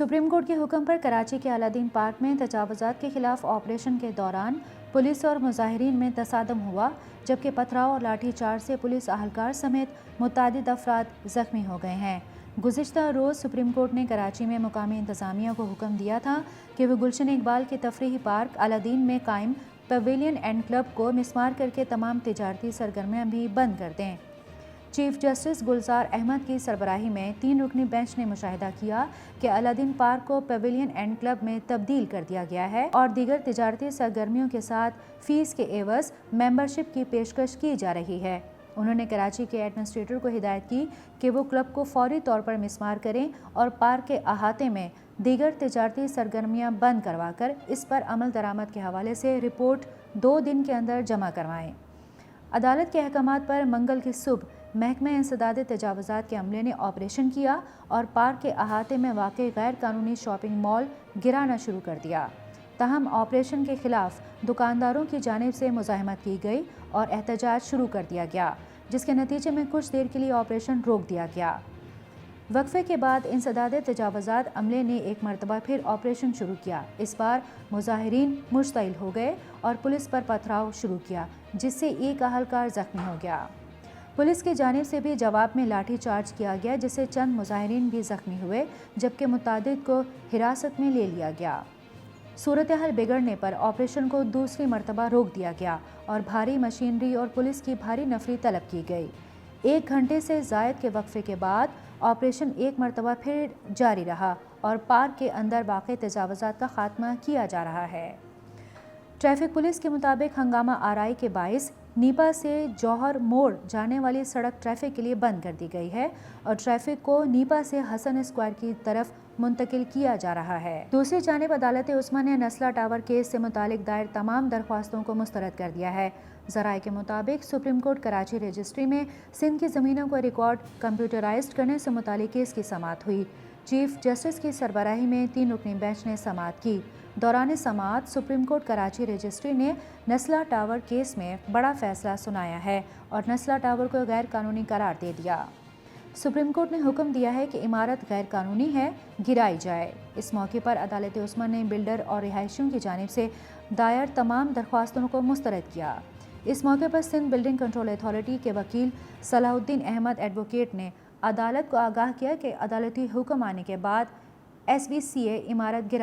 Supreme court के हुक्म पर कराची के अलादीन पार्क में तजावुज़ात के खिलाफ ऑपरेशन के दौरान पुलिस और मुजाहिरीन में तसादम हुआ, जबकि पथराव और लाठीचार्ज से पुलिस अहलकार समेत मुतअद्दिद अफराद जख्मी हो गए हैं। गुज़िश्ता रोज़ सुप्रीम कोर्ट ने कराची में मुकामी इंतज़ामिया को हुक्म दिया था कि वह गुलशन इकबाल के तफरीही पार्क अलादीन में कायम पवेलियन एंड क्लब को मिसमार करके तमाम तिजारती सरगर्मियाँ भी बंद कर दें। चीफ जस्टिस गुलजार अहमद की सरबराही में 3 रुकनी बेंच ने मुशाहिदा किया कि अलादीन पार्क को पवेलियन एंड क्लब में तब्दील कर दिया गया है और दीगर तिजारती सरगर्मियों के साथ फीस के एवज मेंबरशिप की पेशकश की जा रही है। उन्होंने कराची के एडमिनिस्ट्रेटर को हिदायत की कि वो क्लब को फौरी तौर पर मिसमार करें और पार्क के अहाते में दीगर तिजारती सरगर्मियाँ बंद करवा कर इस पर अमल दरामद के हवाले से रिपोर्ट 2 दिन के अंदर जमा करवाएं। अदालत के अहकामात पर मंगल की सुबह महकमा इंसदाद तजावुज़ात के अमले ने ऑपरेशन किया और पार्क के अहाते में वाक़ गैर कानूनी शॉपिंग मॉल गिराना शुरू कर दिया। ताहम ऑपरेशन के खिलाफ दुकानदारों की जानिब से मुज़ाहमत की गई और एहतजाज शुरू कर दिया गया, जिसके नतीजे में कुछ देर के लिए ऑपरेशन रोक दिया गया। वक्फे के बाद इंसदाद तजावुज़ात अमले ने एक मरतबा फिर ऑपरेशन शुरू किया। इस बार मुजाहिरीन मुश्तइल हो गए और पुलिस पर पथराव शुरू किया, जिससे एक अहलकार जख्मी हो गया। पुलिस की जानिब से भी जवाब में लाठी चार्ज किया गया, जिससे चंद मुजाहिरीन भी जख्मी हुए, जबकि मुतअद्दिद को हिरासत में ले लिया गया। सूरत हाल बिगड़ने पर ऑपरेशन को दूसरी मरतबा रोक दिया गया और भारी मशीनरी और पुलिस की भारी नफरी तलब की गई। 1 घंटे से ज़ायद के वक्फे के बाद ऑपरेशन एक मरतबा फिर जारी रहा और पार्क के अंदर वाक़ तजावुज़ात का खात्मा किया जा रहा है। ट्रैफिक पुलिस के मुताबिक हंगामा आराई के बाइस नीपा से जौहर मोड़ जाने वाली सड़क ट्रैफिक के लिए बंद कर दी गई है और ट्रैफिक को नीपा से हसन स्क्वायर की तरफ मुंतकिल किया जा रहा है। दूसरी जानिब अदालत उस्मा ने नस्ला टावर केस से मुतालिक दायर तमाम दरख्वास्तों को मुस्तरद कर दिया है। ज़राए के मुताबिक सुप्रीम कोर्ट कराची रजिस्ट्री में सिंध की ज़मीनों को रिकॉर्ड कंप्यूटराइज्ड करने से मुतालिक केस की समाअत हुई। चीफ जस्टिस की सरबराही में 3 रुकनी बेंच ने समाअत की। दौरान समाअत सुप्रीम कोर्ट कराची रजिस्ट्री ने नस्ला टावर केस में बड़ा फैसला सुनाया है और नस्ला टावर को गैर कानूनी करार दे दिया। सुप्रीम कोर्ट ने हुक्म दिया है कि इमारत गैर कानूनी है, गिराई जाए। इस मौके पर अदालत उस्मा ने बिल्डर और रिहायशियों की जानिब से दायर तमाम दरख्वास्तों को मुस्तरद किया। इस मौके पर सिंध बिल्डिंग कंट्रोल अथॉरिटी के वकील सलाहुद्दीन अहमद एडवोकेट ने अदालत को आगाह किया कि अदालती हुक्म आने के बाद SBCA इमारत गिरा